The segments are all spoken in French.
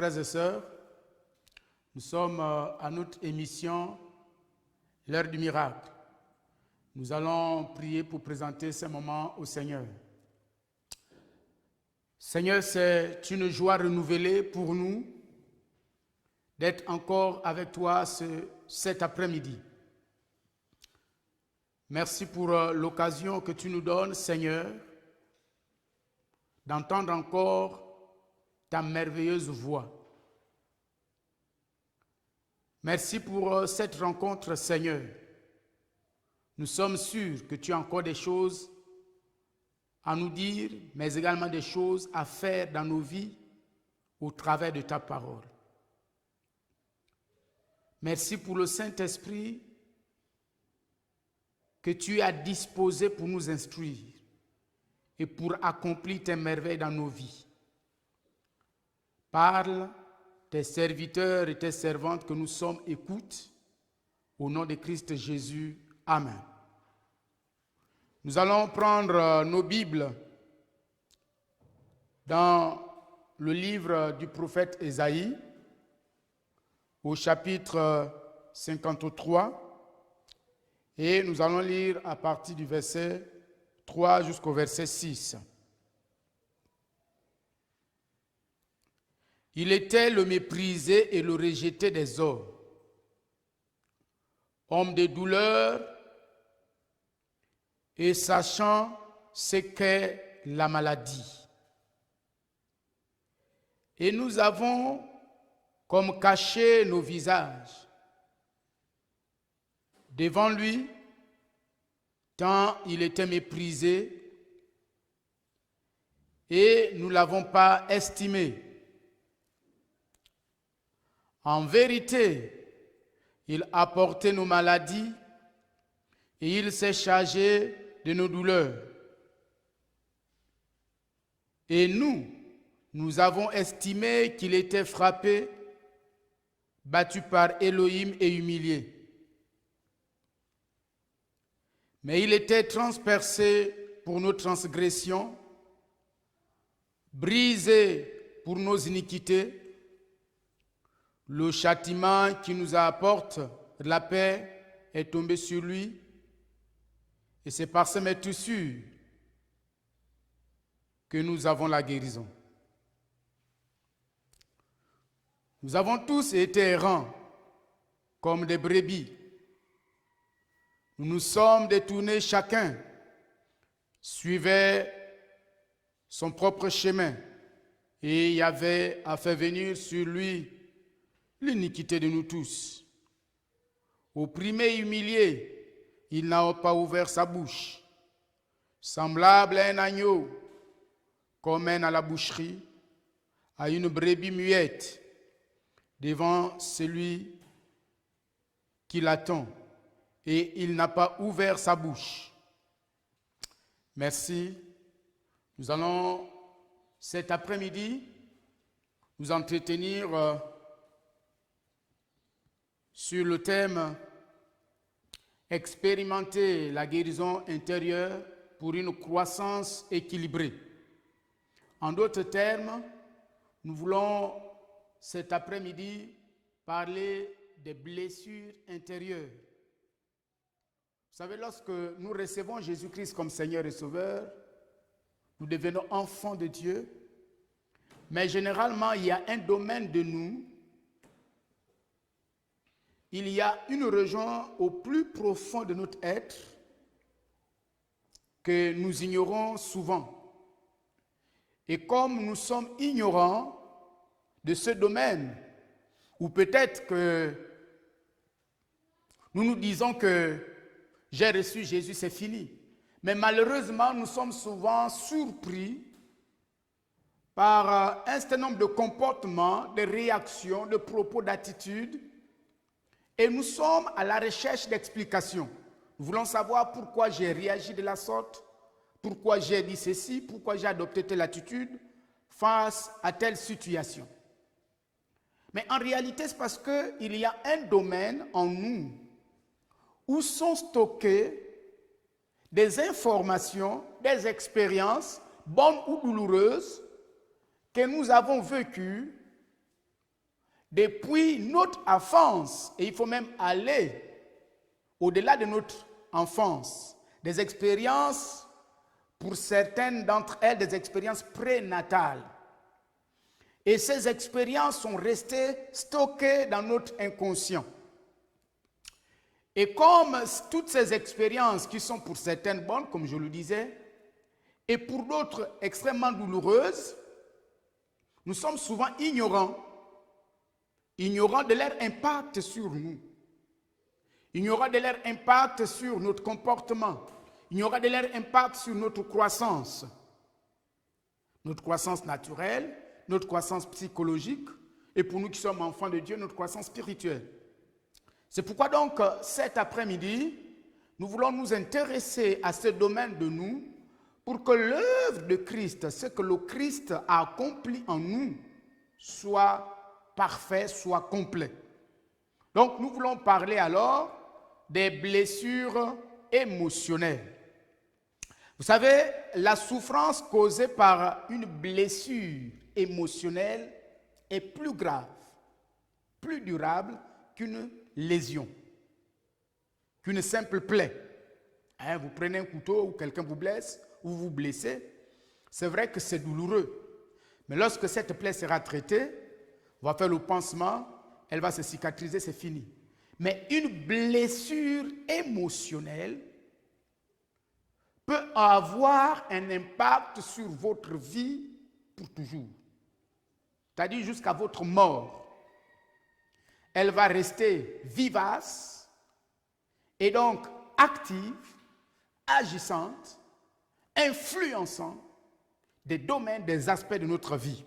frères et sœurs, nous sommes à notre émission L'heure du miracle. Nous allons prier pour présenter ce moment au Seigneur. Seigneur, c'est une joie renouvelée pour nous d'être encore avec toi cet après-midi. Merci pour l'occasion que tu nous donnes, Seigneur, d'entendre encore ta merveilleuse voix. Merci pour cette rencontre, Seigneur. Nous sommes sûrs que tu as encore des choses à nous dire, mais également des choses à faire dans nos vies au travers de ta parole. Merci pour le Saint-Esprit que tu as disposé pour nous instruire et pour accomplir tes merveilles dans nos vies. Parle, tes serviteurs et tes servantes que nous sommes écoutent. Au nom de Christ Jésus, Amen. Nous allons prendre nos Bibles dans le livre du prophète Ésaïe, au chapitre 53, et nous allons lire à partir du verset 3 jusqu'au verset 6. Il était le méprisé et le rejeté des hommes, homme de douleur et sachant ce qu'est la maladie. Et nous avons comme caché nos visages devant lui, tant il était méprisé, et nous ne l'avons pas estimé. En vérité, il a porté nos maladies et il s'est chargé de nos douleurs. Et nous avons estimé qu'il était frappé, battu par Elohim et humilié. Mais il était transpercé pour nos transgressions, brisé pour nos iniquités. Le châtiment qui nous apporte la paix est tombé sur lui, et c'est par ses meurtrissures que nous avons la guérison. Nous avons tous été errants comme des brebis. Nous nous sommes détournés, chacun suivait son propre chemin, et il y avait à faire venir sur lui l'iniquité de nous tous. Opprimé et humilié, il n'a pas ouvert sa bouche. Semblable à un agneau qu'on mène à la boucherie, à une brebis muette devant celui qui l'attend, et il n'a pas ouvert sa bouche. Merci. Nous allons cet après-midi nous entretenir sur le thème « Expérimenter la guérison intérieure pour une croissance équilibrée ». En d'autres termes, nous voulons cet après-midi parler des blessures intérieures. Vous savez, lorsque nous recevons Jésus-Christ comme Seigneur et Sauveur, nous devenons enfants de Dieu, mais généralement, il y a un domaine de nous, il y a une région au plus profond de notre être que nous ignorons souvent. Et comme nous sommes ignorants de ce domaine, ou peut-être que nous nous disons que j'ai reçu Jésus, c'est fini. Mais malheureusement, nous sommes souvent surpris par un certain nombre de comportements, de réactions, de propos, d'attitudes. Et nous sommes à la recherche d'explications. Nous voulons savoir pourquoi j'ai réagi de la sorte, pourquoi j'ai dit ceci, pourquoi j'ai adopté telle attitude face à telle situation. Mais en réalité, c'est parce qu'il y a un domaine en nous où sont stockées des informations, des expériences, bonnes ou douloureuses, que nous avons vécues depuis notre enfance, et il faut même aller au-delà de notre enfance, des expériences, pour certaines d'entre elles, des expériences prénatales. Et ces expériences sont restées stockées dans notre inconscient. Et comme toutes ces expériences qui sont pour certaines bonnes, comme je le disais, et pour d'autres extrêmement douloureuses, nous sommes souvent ignorants de leur impact sur nous, ignorants de leur impact sur notre comportement, ignorants de leur impact sur notre croissance naturelle, notre croissance psychologique, et pour nous qui sommes enfants de Dieu, notre croissance spirituelle. C'est pourquoi donc, cet après-midi, nous voulons nous intéresser à ce domaine de nous pour que l'œuvre de Christ, ce que le Christ a accompli en nous, soit parfait, soit complet. Donc, nous voulons parler alors des blessures émotionnelles. Vous savez, la souffrance causée par une blessure émotionnelle est plus grave, plus durable qu'une lésion, qu'une simple plaie. Vous prenez un couteau ou quelqu'un vous blesse ou vous blessez, c'est vrai que c'est douloureux. Mais lorsque cette plaie sera traitée, on va faire le pansement, elle va se cicatriser, c'est fini. Mais une blessure émotionnelle peut avoir un impact sur votre vie pour toujours. C'est-à-dire jusqu'à votre mort. Elle va rester vivace et donc active, agissante, influençant des domaines, des aspects de notre vie.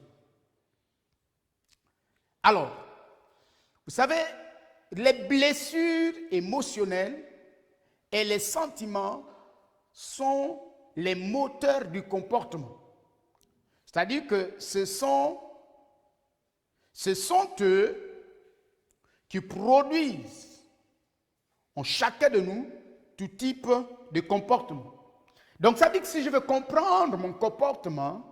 Alors, vous savez, les blessures émotionnelles et les sentiments sont les moteurs du comportement. C'est-à-dire que ce sont eux qui produisent en chacun de nous tout type de comportement. Donc ça veut dire que si je veux comprendre mon comportement,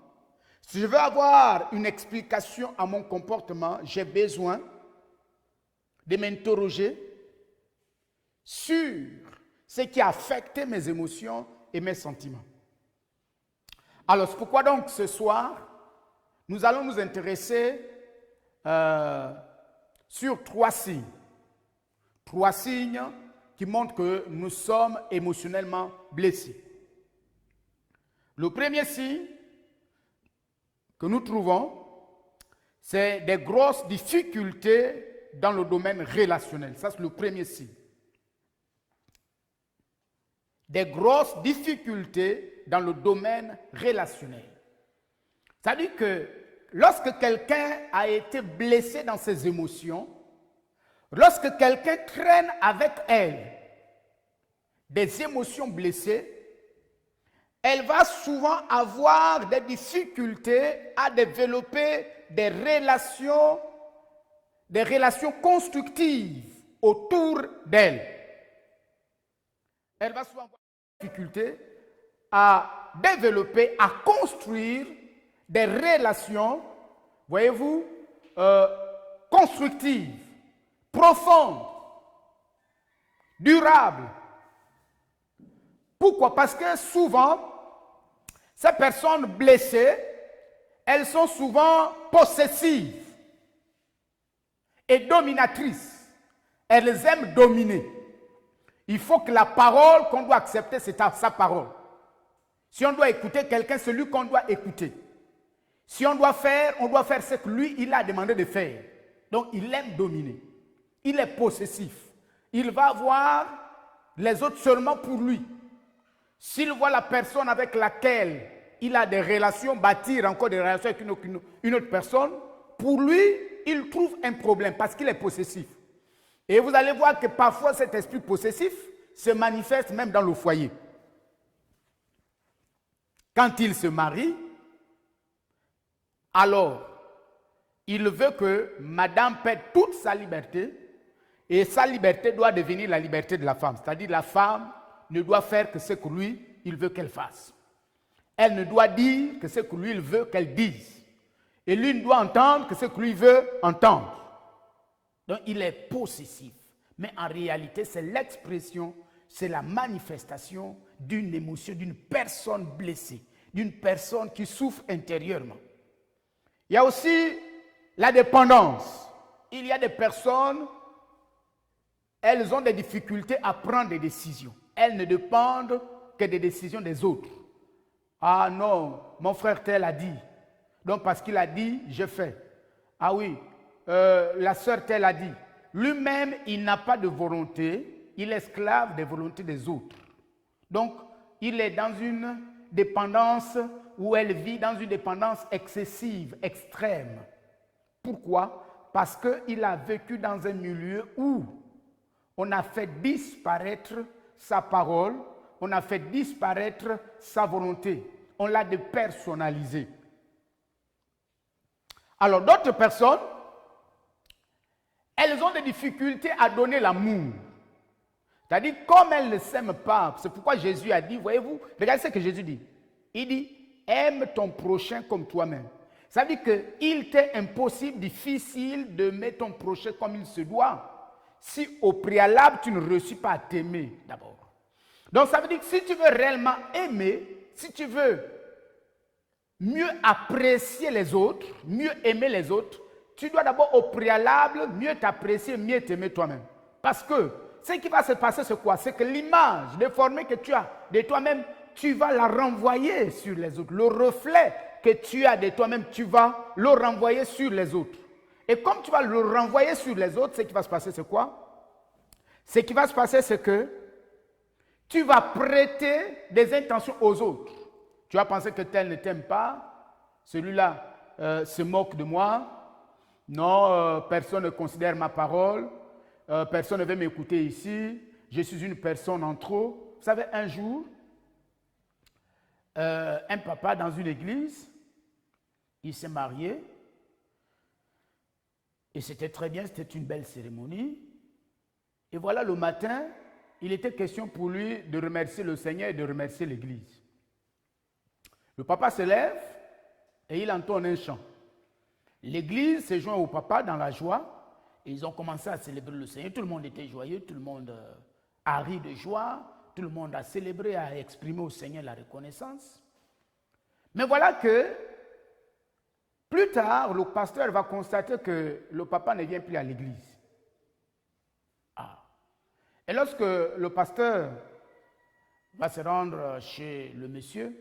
si je veux avoir une explication à mon comportement, j'ai besoin de m'interroger sur ce qui a affecté mes émotions et mes sentiments. Alors c'est pourquoi donc ce soir, nous allons nous intéresser sur 3 signes. 3 signes qui montrent que nous sommes émotionnellement blessés. Le premier signe que nous trouvons, c'est des grosses difficultés dans le domaine relationnel. Ça, c'est le premier signe. Des grosses difficultés dans le domaine relationnel. C'est-à-dire que lorsque quelqu'un a été blessé dans ses émotions, lorsque quelqu'un traîne avec elle des émotions blessées, elle va souvent avoir des difficultés à développer des relations constructives autour d'elle. Elle va souvent avoir des difficultés à développer, à construire des relations, voyez-vous, constructives, profondes, durables. Pourquoi? Parce que souvent, ces personnes blessées, elles sont souvent possessives et dominatrices. Elles aiment dominer. Il faut que la parole qu'on doit accepter, c'est sa parole. Si on doit écouter quelqu'un, c'est lui qu'on doit écouter. Si on doit faire ce que lui, il a demandé de faire. Donc, il aime dominer. Il est possessif. Il va voir les autres seulement pour lui. S'il voit la personne avec laquelle il a des relations, bâtir encore des relations avec une autre personne, pour lui, il trouve un problème parce qu'il est possessif. Et vous allez voir que parfois cet esprit possessif se manifeste même dans le foyer. Quand il se marie, alors il veut que madame perde toute sa liberté et sa liberté doit devenir la liberté de la femme. C'est-à-dire la femme ne doit faire que ce que lui, il veut qu'elle fasse. Elle ne doit dire que ce que lui, il veut qu'elle dise. Et lui ne doit entendre que ce que lui veut entendre. Donc, il est possessif. Mais en réalité, c'est l'expression, c'est la manifestation d'une émotion, d'une personne blessée, d'une personne qui souffre intérieurement. Il y a aussi la dépendance. Il y a des personnes, elles ont des difficultés à prendre des décisions. Elles ne dépendent que des décisions des autres. Ah non, mon frère tel a dit. Donc parce qu'il a dit, je fais. Ah oui, la sœur telle a dit. Lui-même, il n'a pas de volonté. Il est esclave des volontés des autres. Donc, il est dans une dépendance où elle vit dans une dépendance excessive, extrême. Pourquoi? Parce qu'il a vécu dans un milieu où on a fait disparaître sa parole, on a fait disparaître sa volonté. On l'a dépersonnalisé. Alors, d'autres personnes, elles ont des difficultés à donner l'amour. C'est-à-dire, comme elles ne s'aiment pas, c'est pourquoi Jésus a dit, voyez-vous, regardez ce que Jésus dit. Il dit, aime ton prochain comme toi-même. Ça veut dire qu'il t'est impossible, difficile d'aimer ton prochain comme il se doit, si au préalable, tu ne réussis pas à t'aimer d'abord. Donc, ça veut dire que si tu veux réellement aimer, si tu veux mieux apprécier les autres, mieux aimer les autres, tu dois d'abord au préalable mieux t'apprécier, mieux t'aimer toi-même. Parce que ce qui va se passer, c'est quoi? C'est que l'image déformée que tu as de toi-même, tu vas la renvoyer sur les autres. Le reflet que tu as de toi-même, tu vas le renvoyer sur les autres. Et comme tu vas le renvoyer sur les autres, ce qui va se passer, c'est quoi? Ce qui va se passer, c'est que tu vas prêter des intentions aux autres. Tu vas penser que tel ne t'aime pas, celui-là se moque de moi, non, personne ne considère ma parole, personne ne veut m'écouter ici, je suis une personne en trop. Vous savez, un jour, un papa dans une église, il s'est marié, et c'était très bien, c'était une belle cérémonie. Et voilà, le matin, il était question pour lui de remercier le Seigneur et de remercier l'église. Le papa se lève et il entonne un chant. L'église s'est joint au papa dans la joie et ils ont commencé à célébrer le Seigneur. Tout le monde était joyeux, tout le monde a ri de joie, tout le monde a célébré, a exprimé au Seigneur la reconnaissance. Mais voilà que plus tard, le pasteur va constater que le papa ne vient plus à l'église. Ah. Et lorsque le pasteur va se rendre chez le monsieur,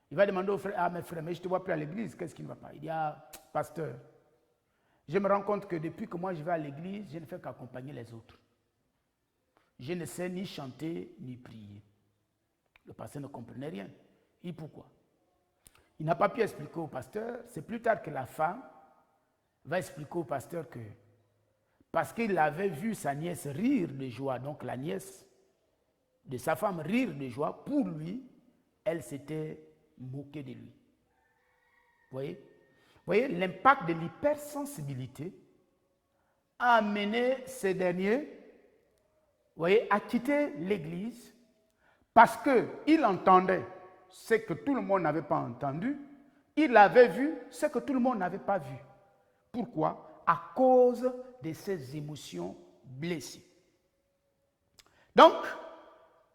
il va demander au frère, ah mes frères, mais je ne te vois plus à l'église, qu'est-ce qui ne va pas? Il dit, ah, pasteur, je me rends compte que depuis que moi je vais à l'église, je ne fais qu'accompagner les autres. Je ne sais ni chanter, ni prier. Le pasteur ne comprenait rien. Et pourquoi? Il n'a pas pu expliquer au pasteur, c'est plus tard que la femme va expliquer au pasteur que, parce qu'il avait vu sa nièce rire de joie, donc la nièce de sa femme rire de joie, pour lui, elle s'était moquée de lui. Vous voyez, l'impact de l'hypersensibilité a amené ces derniers, à quitter l'église parce qu'il entendait ce que tout le monde n'avait pas entendu, il avait vu ce que tout le monde n'avait pas vu. Pourquoi? À cause de ses émotions blessées. Donc,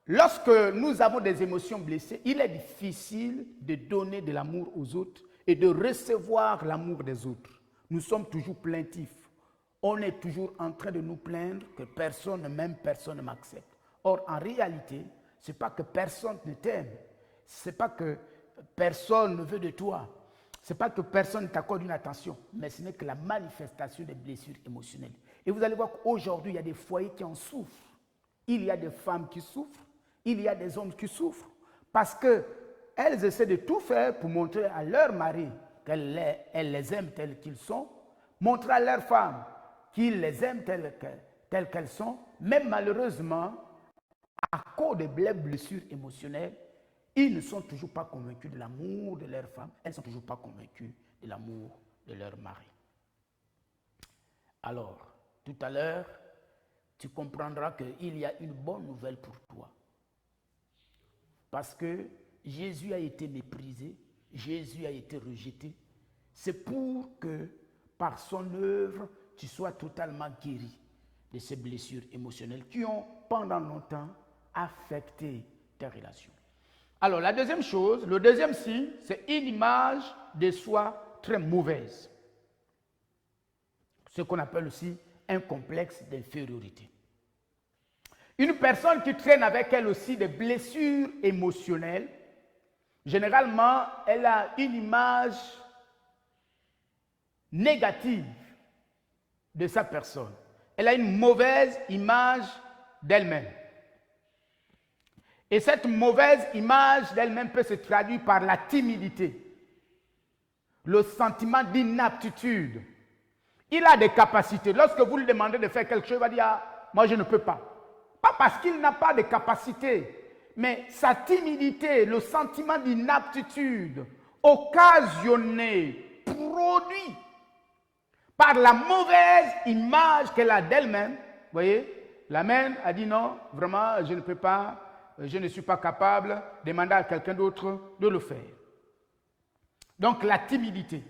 lorsque nous avons des émotions blessées, il est difficile de donner de l'amour aux autres et de recevoir l'amour des autres. Nous sommes toujours plaintifs. On est toujours en train de nous plaindre que personne ne m'aime, personne ne m'accepte. Or, en réalité, ce n'est pas que personne ne t'aime. Ce n'est pas que personne ne veut de toi. Ce n'est pas que personne ne t'accorde une attention. Mais ce n'est que la manifestation des blessures émotionnelles. Et vous allez voir qu'aujourd'hui, il y a des foyers qui en souffrent. Il y a des femmes qui souffrent. Il y a des hommes qui souffrent. Parce qu'elles essaient de tout faire pour montrer à leur mari qu'elles les aiment tels qu'ils sont. Montrer à leurs femmes qu'ils les aiment telles qu'elles sont. Mais malheureusement, à cause des blessures émotionnelles, ils ne sont toujours pas convaincus de l'amour de leur femme. Elles ne sont toujours pas convaincues de l'amour de leur mari. Alors, tout à l'heure, tu comprendras qu'il y a une bonne nouvelle pour toi. Parce que Jésus a été méprisé, Jésus a été rejeté. C'est pour que par son œuvre, tu sois totalement guéri de ces blessures émotionnelles qui ont pendant longtemps affecté tes relations. Alors la deuxième chose, le deuxième signe, c'est une image de soi très mauvaise. Ce qu'on appelle aussi un complexe d'infériorité. Une personne qui traîne avec elle aussi des blessures émotionnelles, généralement, elle a une image négative de sa personne. Elle a une mauvaise image d'elle-même. Et cette mauvaise image d'elle-même peut se traduire par la timidité, le sentiment d'inaptitude. Il a des capacités. Lorsque vous lui demandez de faire quelque chose, il va dire ah, moi je ne peux pas. Pas parce qu'il n'a pas de capacité, mais sa timidité, le sentiment d'inaptitude occasionné, produit par la mauvaise image qu'elle a d'elle-même. Vous voyez, la mère a dit non, vraiment je ne peux pas. Je ne suis pas capable, demander à quelqu'un d'autre de le faire. Donc la timidité.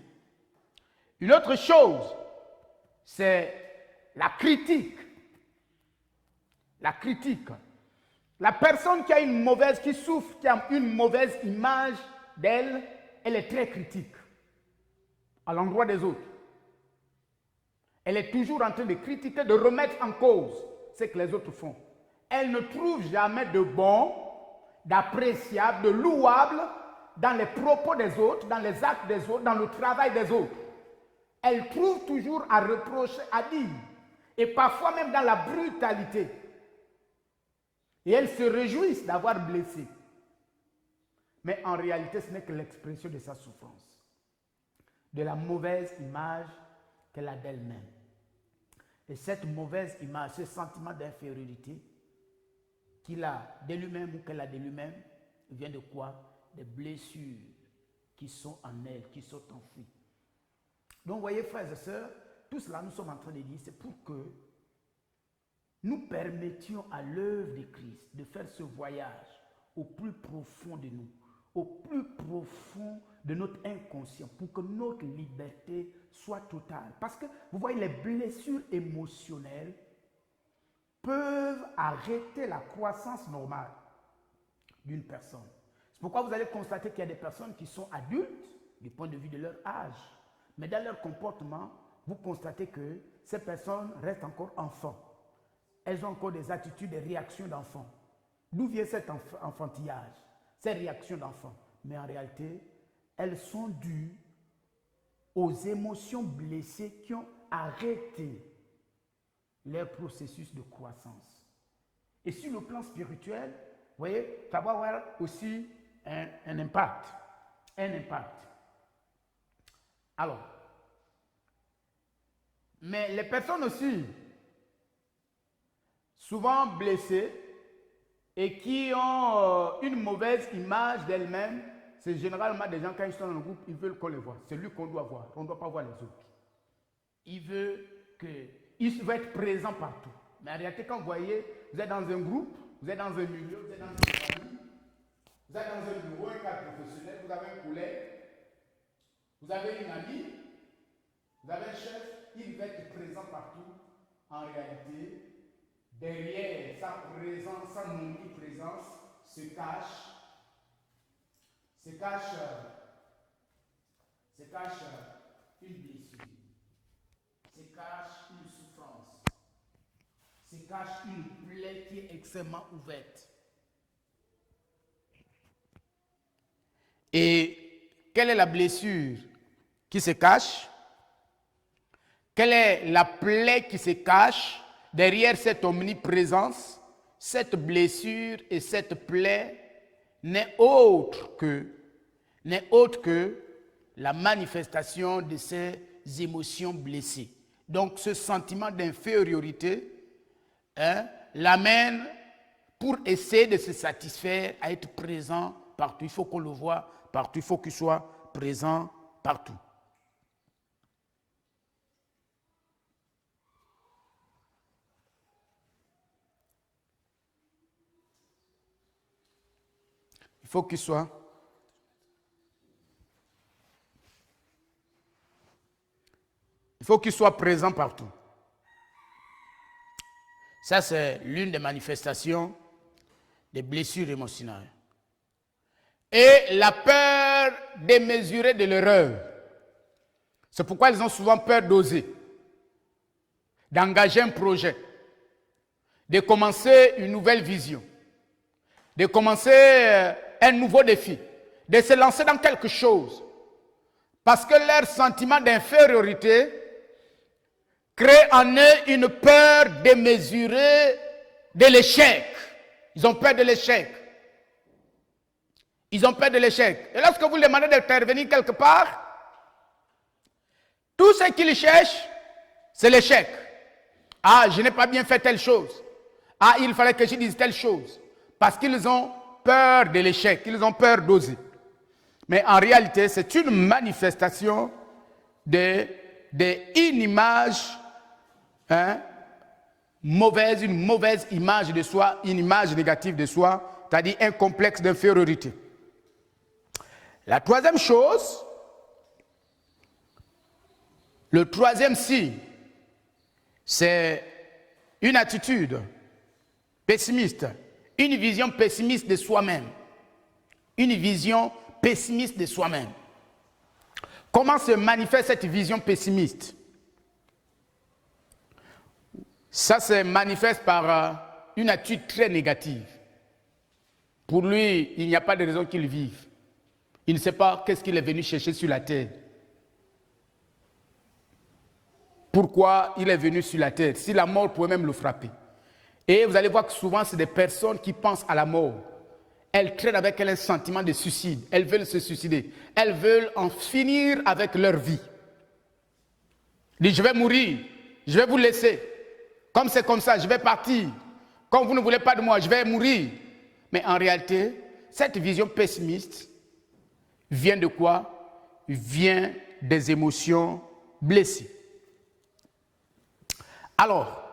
Une autre chose, c'est la critique. La critique. La personne qui a une mauvaise, qui souffre, qui a une mauvaise image d'elle, elle est très critique à l'endroit des autres. Elle est toujours en train de critiquer, de remettre en cause ce que les autres font. Elle ne trouve jamais de bon, d'appréciable, de louable dans les propos des autres, dans les actes des autres, dans le travail des autres. Elle trouve toujours à reprocher, à dire, et parfois même dans la brutalité. Et elle se réjouit d'avoir blessé. Mais en réalité, ce n'est que l'expression de sa souffrance, de la mauvaise image qu'elle a d'elle-même. Et cette mauvaise image, ce sentiment d'infériorité, qu'il a de lui-même ou qu'elle a de lui-même, vient de quoi? Des blessures qui sont en elle, qui sont enfouies. Donc, vous voyez, frères et sœurs, tout cela, nous sommes en train de dire, c'est pour que nous permettions à l'œuvre de Christ de faire ce voyage au plus profond de nous, au plus profond de notre inconscient, pour que notre liberté soit totale. Parce que, vous voyez, les blessures émotionnelles peuvent arrêter la croissance normale d'une personne. C'est pourquoi vous allez constater qu'il y a des personnes qui sont adultes du point de vue de leur âge. Mais dans leur comportement, vous constatez que ces personnes restent encore enfants. Elles ont encore des attitudes, des réactions d'enfants. D'où vient cet enfantillage, ces réactions d'enfants? Mais en réalité, elles sont dues aux émotions blessées qui ont arrêté leur processus de croissance. Et sur le plan spirituel, vous voyez, ça va avoir aussi un impact. Un impact. Alors, mais les personnes aussi, souvent blessées et qui ont une mauvaise image d'elles-mêmes, c'est généralement des gens, quand ils sont dans le groupe, ils veulent qu'on les voit. C'est lui qu'on doit voir. On ne doit pas voir les autres. Il veut être présent partout. Mais en réalité, quand vous voyez, vous êtes dans un groupe, vous êtes dans un milieu, vous êtes dans une famille, vous êtes dans un bureau, un cadre professionnel, vous avez un collègue, vous avez une amie, vous avez un chef, il va être présent partout. En réalité, derrière sa présence, sa omniprésence, se cache une blessure, se cache une souffrance, se cache une plaie qui est extrêmement ouverte. Et quelle est la blessure qui se cache? Quelle est la plaie qui se cache derrière cette omniprésence? Cette blessure et cette plaie n'est autre que la manifestation de ces émotions blessées. Donc ce sentiment d'infériorité l'amène pour essayer de se satisfaire à être présent partout. Il faut qu'on le voie partout, il faut qu'il soit présent partout. Il faut qu'il soit faut qu'il soit présent partout. Ça, c'est l'une des manifestations des blessures émotionnelles. Et la peur démesurée de l'erreur. C'est pourquoi ils ont souvent peur d'oser, d'engager un projet, de commencer une nouvelle vision, de commencer un nouveau défi, de se lancer dans quelque chose. Parce que leur sentiment d'infériorité crée en eux une peur démesurée de l'échec. Ils ont peur de l'échec. Ils ont peur de l'échec. Et lorsque vous demandez d'intervenir quelque part, tout ce qu'ils cherchent, c'est l'échec. Ah, je n'ai pas bien fait telle chose. Ah, il fallait que je dise telle chose. Parce qu'ils ont peur de l'échec. Ils ont peur d'oser. Mais en réalité, c'est une manifestation d'une image mauvaise, une mauvaise image de soi, une image négative de soi, c'est-à-dire un complexe d'infériorité. La troisième chose, le troisième signe, c'est une attitude pessimiste, une vision pessimiste de soi-même. Une vision pessimiste de soi-même. Comment se manifeste cette vision pessimiste? Ça se manifeste par une attitude très négative. Pour lui, il n'y a pas de raison qu'il vive. Il ne sait pas qu'est-ce qu'il est venu chercher sur la terre. Pourquoi il est venu sur la terre? Si la mort pouvait même le frapper. Et vous allez voir que souvent, c'est des personnes qui pensent à la mort. Elles traînent avec elles un sentiment de suicide. Elles veulent se suicider. Elles veulent en finir avec leur vie. Ils disent, je vais mourir. Je vais vous laisser. Comme c'est comme ça, je vais partir. Comme vous ne voulez pas de moi, je vais mourir. Mais en réalité, cette vision pessimiste vient de quoi? Vient des émotions blessées. Alors,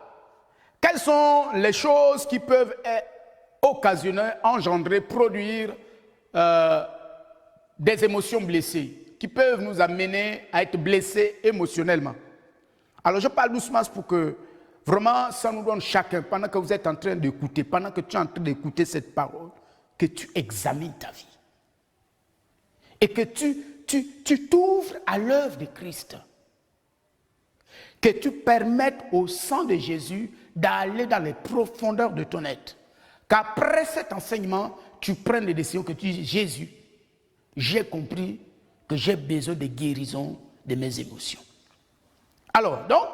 quelles sont les choses qui peuvent occasionner, engendrer, produire des émotions blessées, qui peuvent nous amener à être blessés émotionnellement? Alors, je parle doucement pour que vraiment ça nous donne chacun, pendant que vous êtes en train d'écouter, pendant que tu es en train d'écouter cette parole, que tu examines ta vie. Et que tu t'ouvres à l'œuvre de Christ. Que tu permettes au sang de Jésus d'aller dans les profondeurs de ton être. Qu'après cet enseignement, tu prennes les décisions que tu dis, Jésus, j'ai compris que j'ai besoin de guérison de mes émotions. Alors, donc,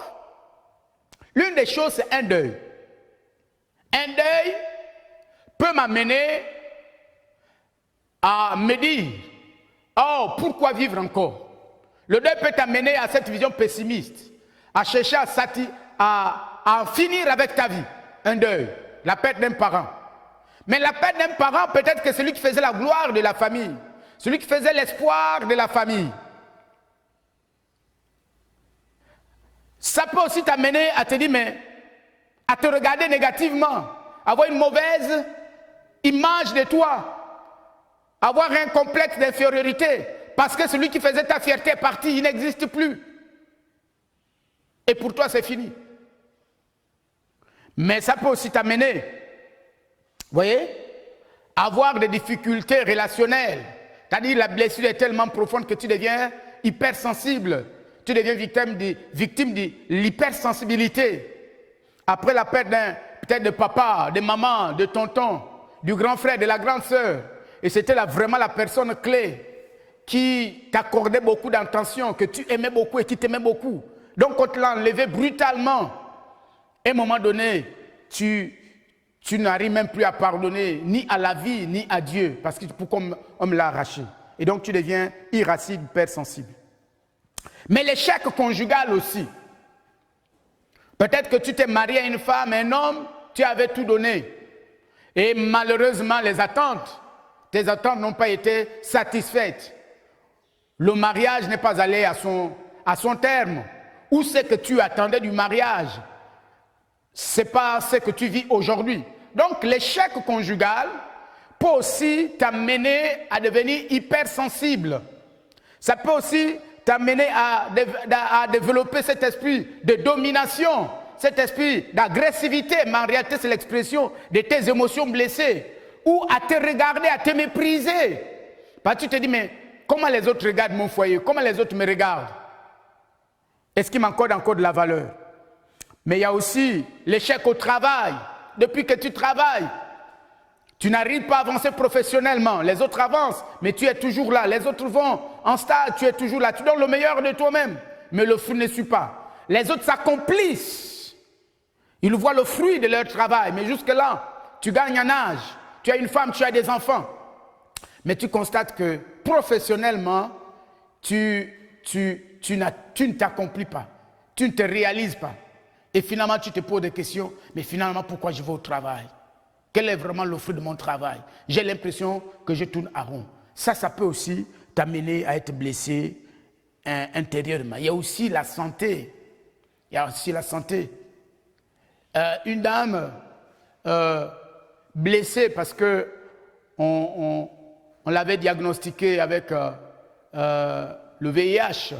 l'une des choses, c'est un deuil. Un deuil peut m'amener à me dire, oh, pourquoi vivre encore? Le deuil peut t'amener à cette vision pessimiste, à chercher à en finir avec ta vie. Un deuil, la perte d'un parent. Mais la perte d'un parent, peut-être que celui qui faisait la gloire de la famille, celui qui faisait l'espoir de la famille. Ça peut aussi t'amener à te dire, mais à te regarder négativement, avoir une mauvaise image de toi, avoir un complexe d'infériorité, parce que celui qui faisait ta fierté est parti, il n'existe plus. Et pour toi, c'est fini. Mais ça peut aussi t'amener, vous voyez, à avoir des difficultés relationnelles. C'est-à-dire la blessure est tellement profonde que tu deviens hypersensible. Tu deviens victime de l'hypersensibilité. Après la perte peut-être de papa, de maman, de tonton, du grand frère, de la grande sœur. Et c'était vraiment la personne clé qui t'accordait beaucoup d'attention, que tu aimais beaucoup et qui t'aimait beaucoup. Donc on te l'a enlevé brutalement. À un moment donné, tu n'arrives même plus à pardonner ni à la vie, ni à Dieu, parce que pourquoi on me l'a arraché. Et donc tu deviens irascible, hypersensible. Mais l'échec conjugal aussi. Peut-être que tu t'es marié à une femme, un homme, tu avais tout donné. Et malheureusement, tes attentes n'ont pas été satisfaites. Le mariage n'est pas allé à son terme. Où c'est que tu attendais du mariage? Ce n'est pas ce que tu vis aujourd'hui. Donc l'échec conjugal peut aussi t'amener à devenir hypersensible. Ça peut aussi t'amener à développer cet esprit de domination, cet esprit d'agressivité, mais en réalité c'est l'expression de tes émotions blessées, ou à te regarder, à te mépriser. Parce que tu te dis, mais comment les autres regardent mon foyer, comment les autres me regardent? Est-ce qu'ils m'accordent encore de la valeur? Mais il y a aussi l'échec au travail. Depuis que tu travailles, tu n'arrives pas à avancer professionnellement. Les autres avancent, mais tu es toujours là. Les autres vont en stade, tu es toujours là. Tu donnes le meilleur de toi-même, mais le fruit ne suit pas. Les autres s'accomplissent. Ils voient le fruit de leur travail, mais jusque-là, tu gagnes en âge. Tu as une femme, tu as des enfants. Mais tu constates que professionnellement, tu ne t'accomplis pas. Tu ne te réalises pas. Et finalement, tu te poses des questions. Mais finalement, pourquoi je vais au travail? Quel est vraiment le fruit de mon travail? J'ai l'impression que je tourne à rond. Ça peut aussi t'amener à être blessé intérieurement. Il y a aussi la santé. Une dame blessée parce que on l'avait diagnostiquée avec le VIH.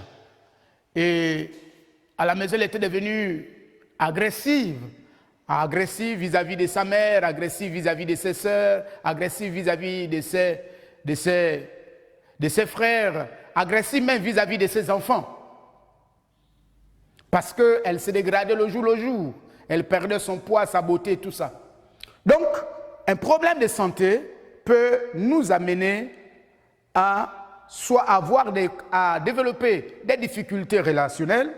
Et à la maison, elle était devenue agressive vis-à-vis de sa mère, agressive vis-à-vis de ses sœurs, agressive vis-à-vis de ses frères, agressive même vis-à-vis de ses enfants. Parce qu'elle se dégradait le jour. Elle perdait son poids, sa beauté, tout ça. Donc, un problème de santé peut nous amener à soit à développer des difficultés relationnelles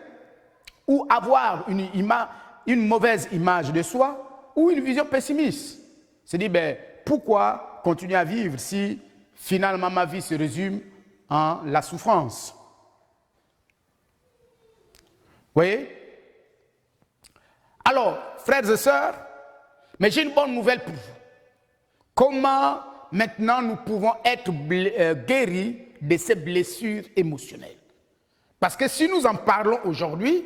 ou avoir une mauvaise image de soi ou une vision pessimiste. C'est dire, pourquoi continuer à vivre si finalement ma vie se résume en la souffrance? Vous voyez? Alors, frères et sœurs, mais j'ai une bonne nouvelle pour vous. Comment maintenant nous pouvons être guéris de ces blessures émotionnelles? Parce que si nous en parlons aujourd'hui,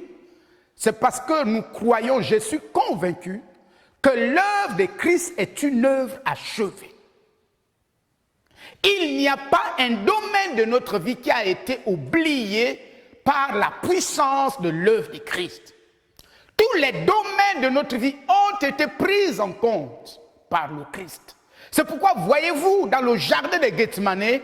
c'est parce que nous croyons, je suis convaincu, que l'œuvre de Christ est une œuvre achevée. Il n'y a pas un domaine de notre vie qui a été oublié par la puissance de l'œuvre de Christ. Tous les domaines de notre vie ont été pris en compte par le Christ. C'est pourquoi, voyez-vous, dans le jardin de Gethsemane, il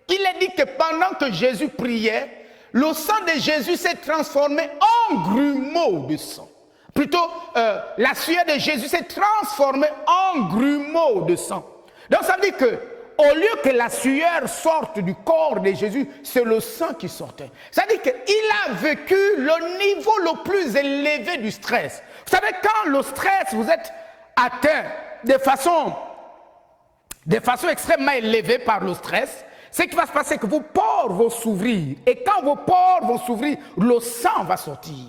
est dit que pendant que Jésus priait, le sang de Jésus s'est transformé en grumeaux de sang. Plutôt, la sueur de Jésus s'est transformée en grumeaux de sang. Donc ça veut dire que, au lieu que la sueur sorte du corps de Jésus, c'est le sang qui sortait. Ça veut dire qu'il a vécu le niveau le plus élevé du stress. Vous savez, quand le stress, vous êtes atteint de façon extrêmement élevée par le stress, ce qui va se passer, c'est que vos pores vont s'ouvrir. Et quand vos pores vont s'ouvrir, le sang va sortir.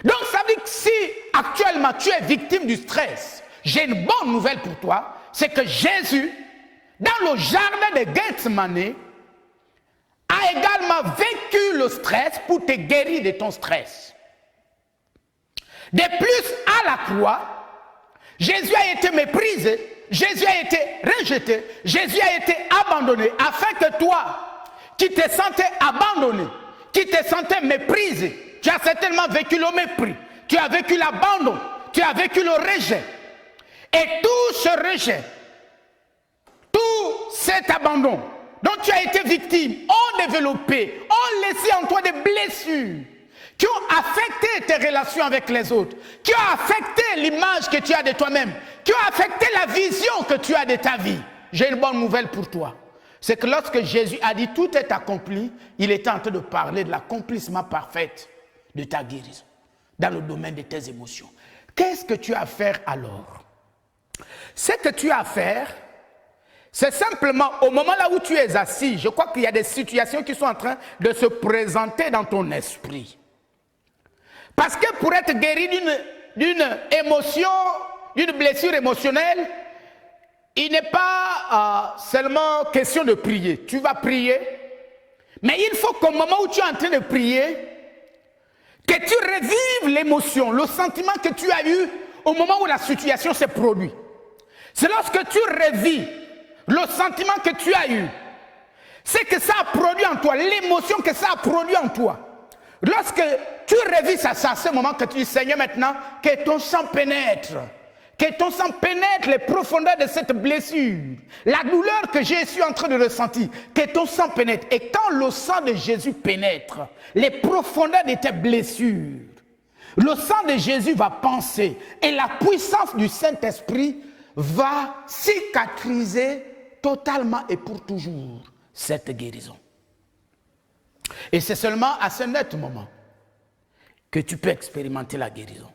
Donc ça veut dire que si actuellement tu es victime du stress, j'ai une bonne nouvelle pour toi, c'est que Jésus, dans le jardin de Gethsemane, a également vécu le stress pour te guérir de ton stress. De plus, à la croix, Jésus a été méprisé, Jésus a été rejeté, Jésus a été abandonné, afin que toi, qui te sentais abandonné, qui te sentais méprisé, tu as certainement vécu le mépris, tu as vécu l'abandon, tu as vécu le rejet. Et tout ce rejet, tout cet abandon dont tu as été victime, ont développé, ont laissé en toi des blessures qui ont affecté tes relations avec les autres, qui ont affecté l'image que tu as de toi-même, qui ont affecté la vision que tu as de ta vie. J'ai une bonne nouvelle pour toi. C'est que lorsque Jésus a dit tout est accompli, il était en train de parler de l'accomplissement parfait de ta guérison dans le domaine de tes émotions. Qu'est-ce que tu as à faire alors? Ce que tu as à faire, c'est simplement au moment là où tu es assis, je crois qu'il y a des situations qui sont en train de se présenter dans ton esprit. Parce que pour être guéri d'une émotion, d'une blessure émotionnelle, il n'est pas seulement question de prier. Tu vas prier, mais il faut qu'au moment où tu es en train de prier, que tu revives l'émotion, le sentiment que tu as eu au moment où la situation s'est produite. C'est lorsque tu revis le sentiment que tu as eu, ce que ça a produit en toi, l'émotion que ça a produit en toi. Lorsque tu revis ça, c'est à ce moment que tu dis, Seigneur, maintenant, que ton sang pénètre. Que ton sang pénètre les profondeurs de cette blessure. La douleur que je suis en train de ressentir. Que ton sang pénètre. Et quand le sang de Jésus pénètre les profondeurs de tes blessures, le sang de Jésus va penser. Et la puissance du Saint-Esprit va cicatriser totalement et pour toujours cette guérison. Et c'est seulement à ce net moment que tu peux expérimenter la guérison.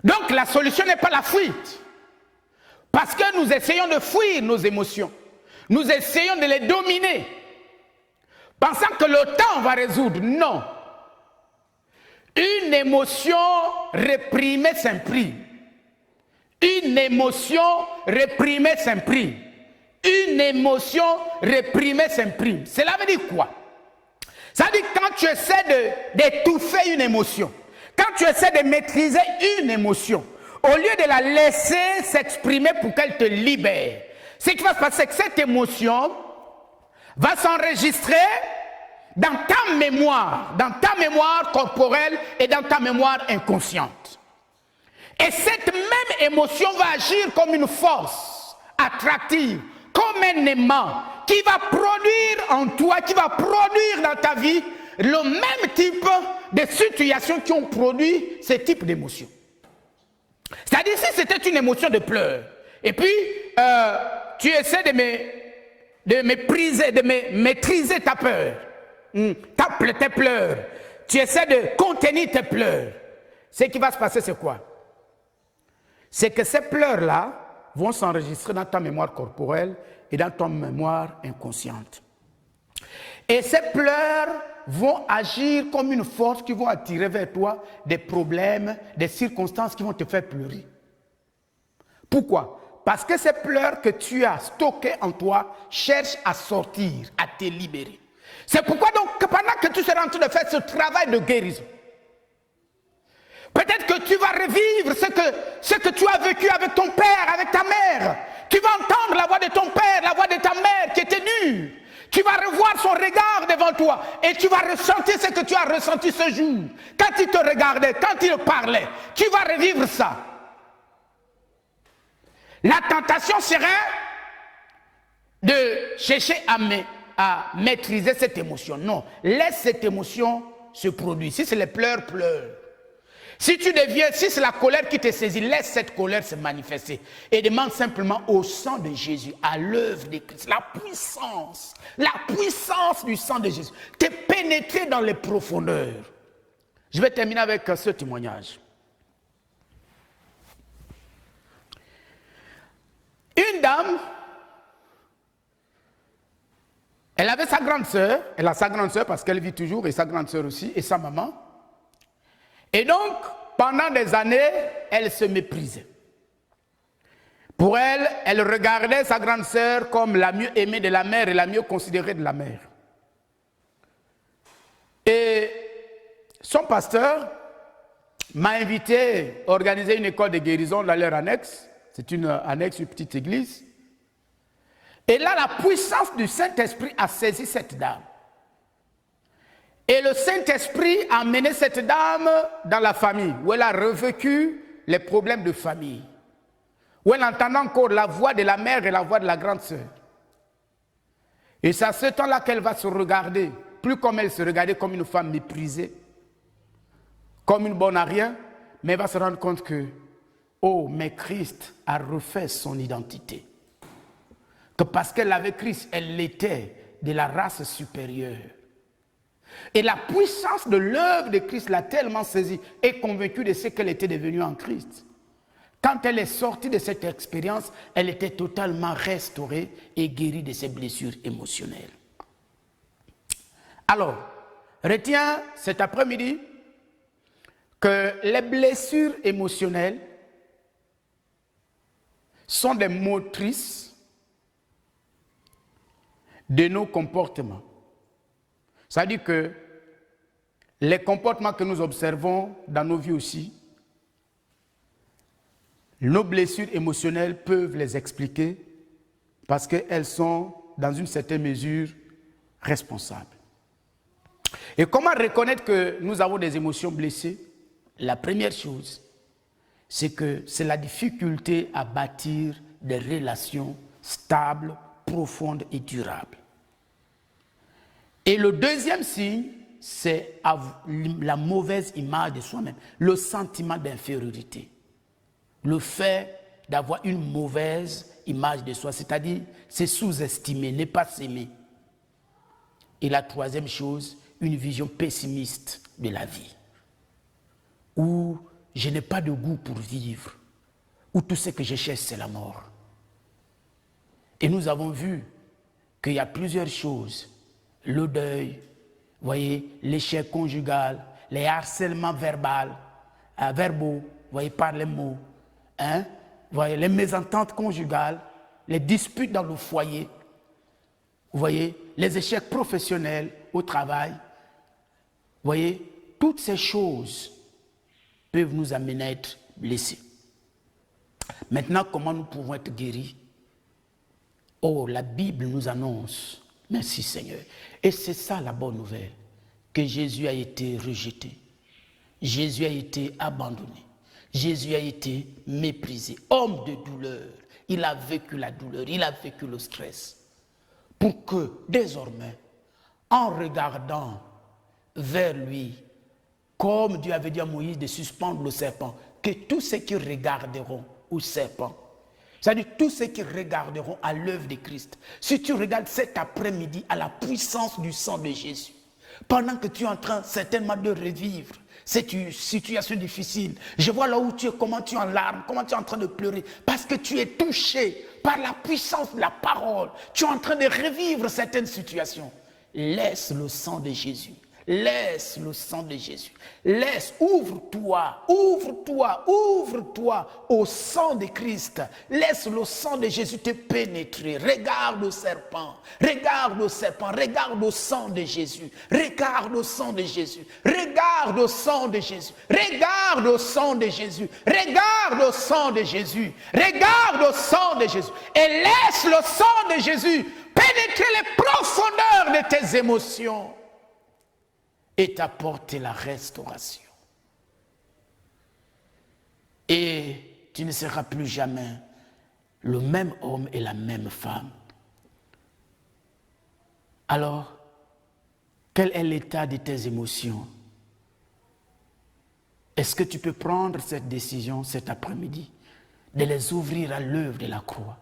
Donc la solution n'est pas la fuite. Parce que nous essayons de fuir nos émotions. Nous essayons de les dominer. Pensant que le temps va résoudre. Non. Une émotion réprimée s'imprime. Une émotion réprimée s'imprime. Une émotion réprimée s'imprime. Cela veut dire quoi? Ça veut dire que quand tu essaies d'étouffer une émotion, quand tu essaies de maîtriser une émotion, au lieu de la laisser s'exprimer pour qu'elle te libère, ce qui va se passer, c'est que cette émotion va s'enregistrer dans ta mémoire corporelle et dans ta mémoire inconsciente. Et cette même émotion va agir comme une force attractive, comme un aimant qui va produire en toi, qui va produire dans ta vie le même type de situations qui ont produit ce type d'émotion. C'est-à-dire si c'était une émotion de pleurs, et puis tu essaies de maîtriser ta peur, tes pleurs, tu essaies de contenir tes pleurs, ce qui va se passer c'est quoi? C'est que ces pleurs-là vont s'enregistrer dans ta mémoire corporelle et dans ta mémoire inconsciente. Et ces pleurs vont agir comme une force qui vont attirer vers toi des problèmes, des circonstances qui vont te faire pleurer. Pourquoi? Parce que ces pleurs que tu as stockées en toi cherchent à sortir, à te libérer. C'est pourquoi donc que pendant que tu seras en train de faire ce travail de guérison, peut-être que tu vas revivre ce que tu as vécu avec ton père, avec ta mère. Tu vas entendre la voix de ton père, la voix de ta mère qui était dure. Tu vas revoir son regard devant toi et tu vas ressentir ce que tu as ressenti ce jour. Quand il te regardait, quand il parlait, tu vas revivre ça. La tentation serait de chercher à maîtriser cette émotion. Non, laisse cette émotion se produire. Si c'est les pleurs, pleure. Si c'est la colère qui te saisit, laisse cette colère se manifester et demande simplement au sang de Jésus, à l'œuvre de Christ, la puissance du sang de Jésus, te pénétrer dans les profondeurs. Je vais terminer avec ce témoignage. Une dame, elle avait sa grande sœur, elle a sa grande sœur parce qu'elle vit toujours, et sa grande sœur aussi, et sa maman. Et donc, pendant des années, elle se méprisait. Pour elle, elle regardait sa grande sœur comme la mieux aimée de la mère et la mieux considérée de la mère. Et son pasteur m'a invité à organiser une école de guérison dans leur annexe. C'est une annexe, une petite église. Et là, la puissance du Saint-Esprit a saisi cette dame. Et le Saint-Esprit a amené cette dame dans la famille, où elle a revécu les problèmes de famille, où elle entendait encore la voix de la mère et la voix de la grande sœur. Et c'est à ce temps-là qu'elle va se regarder, plus comme elle se regardait comme une femme méprisée, comme une bonne à rien, mais elle va se rendre compte que, oh, mais Christ a refait son identité. Que parce qu'elle avait Christ, elle l'était de la race supérieure. Et la puissance de l'œuvre de Christ l'a tellement saisie et convaincue de ce qu'elle était devenue en Christ. Quand elle est sortie de cette expérience, elle était totalement restaurée et guérie de ses blessures émotionnelles. Alors, retiens cet après-midi que les blessures émotionnelles sont des motrices de nos comportements. C'est-à-dire que les comportements que nous observons dans nos vies aussi, nos blessures émotionnelles peuvent les expliquer parce qu'elles sont dans une certaine mesure, responsables. Et comment reconnaître que nous avons des émotions blessées? La première chose, c'est que c'est la difficulté à bâtir des relations stables, profondes et durables. Et le deuxième signe, c'est la mauvaise image de soi-même, le sentiment d'infériorité, le fait d'avoir une mauvaise image de soi, c'est-à-dire c'est sous-estimer, ne pas s'aimer. Et la troisième chose, une vision pessimiste de la vie, où je n'ai pas de goût pour vivre, où tout ce que je cherche, c'est la mort. Et nous avons vu qu'il y a plusieurs choses, le deuil, voyez, l'échec conjugal, les harcèlements verbaux, voyez, par les mots, voyez, les mésententes conjugales, les disputes dans le foyer, vous voyez, les échecs professionnels au travail, vous voyez, toutes ces choses peuvent nous amener à être blessés. Maintenant, comment nous pouvons être guéris? Oh, la Bible nous annonce, merci Seigneur. Et c'est ça la bonne nouvelle, que Jésus a été rejeté, Jésus a été abandonné, Jésus a été méprisé, homme de douleur. Il a vécu la douleur, il a vécu le stress, pour que désormais, en regardant vers lui, comme Dieu avait dit à Moïse de suspendre le serpent, que tous ceux qui regarderont au serpent, c'est-à-dire tous ceux qui regarderont à l'œuvre de Christ, si tu regardes cet après-midi à la puissance du sang de Jésus, pendant que tu es en train certainement de revivre cette situation difficile, je vois là où tu es, comment tu es en larmes, comment tu es en train de pleurer, parce que tu es touché par la puissance de la parole, tu es en train de revivre certaines situations. Laisse le sang de Jésus. Laisse le sang de Jésus. Laisse, ouvre-toi au sang de Christ. Laisse le sang de Jésus te pénétrer. Regarde le serpent, regarde le serpent, regarde le sang de Jésus. Regarde le sang de Jésus. Regarde le sang de Jésus. Regarde le sang de Jésus. Regarde le sang de Jésus. Regarde le sang de Jésus. Et laisse le sang de Jésus pénétrer les profondeurs de tes émotions et t'apporter la restauration. Et tu ne seras plus jamais le même homme et la même femme. Alors, quel est l'état de tes émotions? Est-ce que tu peux prendre cette décision cet après-midi, de les ouvrir à l'œuvre de la croix,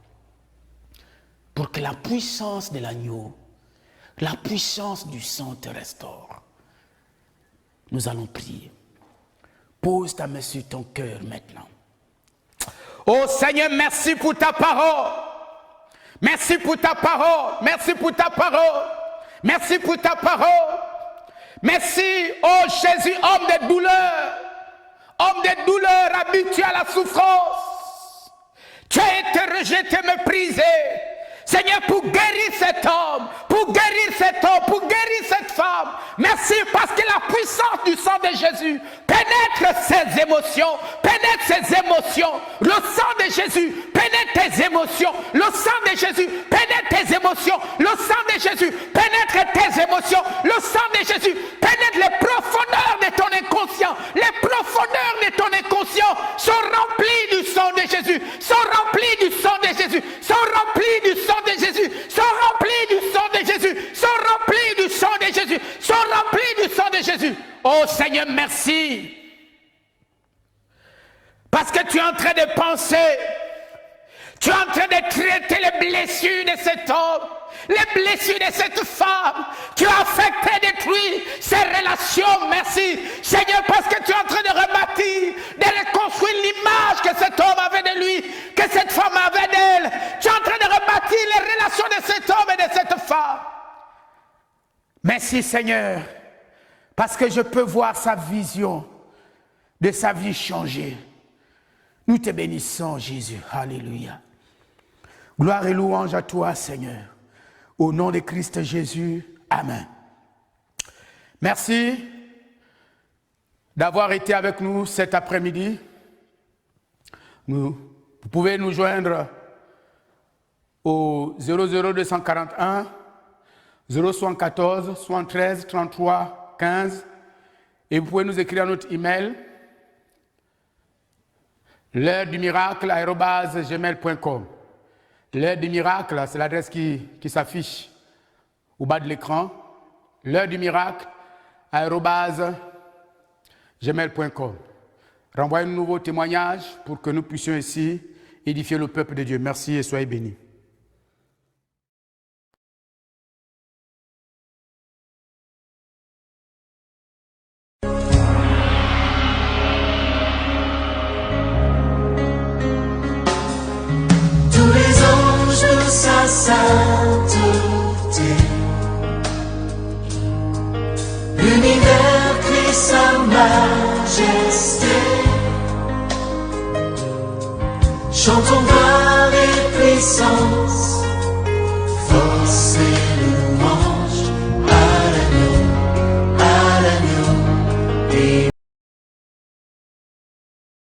pour que la puissance de l'agneau, la puissance du sang te restaure? Nous allons prier. Pose ta main sur ton cœur maintenant. Oh Seigneur, merci pour ta parole. Merci pour ta parole. Merci pour ta parole. Merci pour ta parole. Merci, oh Jésus, homme de douleur. Homme de douleur, habitué à la souffrance. Tu as été rejeté, méprisé. Seigneur, pour guérir cet homme, pour guérir cet homme, pour guérir cette femme. Merci parce que la puissance du sang de Jésus pénètre ses émotions, pénètre ses émotions. Le sang de Jésus pénètre tes émotions. Le sang de Jésus pénètre tes émotions. Le sang de Jésus pénètre tes émotions. Le sang de Jésus pénètre les profondeurs de ton inconscient. Les profondeurs de ton inconscient sont remplies du sang de Jésus, sont remplies du sang de Jésus, sont remplies du sang de Jésus, sont remplis du sang de Jésus, sont remplis du sang de Jésus, sont remplis du sang de Jésus. Oh Seigneur, merci. Parce que tu es en train de penser, tu es en train de traiter les blessures de cet homme, les blessures de cette femme. Tu as affecté, détruit ces relations. Merci Seigneur, parce que tu es en train de rebâtir, de reconstruire l'image que cet homme avait de lui, que cette femme avait d'elle. Tu es en train de rebâtir les relations de cet homme et de cette femme. Merci Seigneur, parce que je peux voir sa vision de sa vie changer. Nous te bénissons Jésus, alléluia. Gloire et louange à toi Seigneur. Au nom de Christ Jésus, amen. Merci d'avoir été avec nous cet après-midi. Vous pouvez nous joindre au 00241 074 73 33 15 et vous pouvez nous écrire à notre email l'heure du miracle @gmail.com. L'heure du miracle, c'est l'adresse qui s'affiche au bas de l'écran. L'heure du miracle @gmail.com. Renvoyez-nous nouveaux témoignages pour que nous puissions ici édifier le peuple de Dieu. Merci et soyez bénis. Tous les anges de sa sainte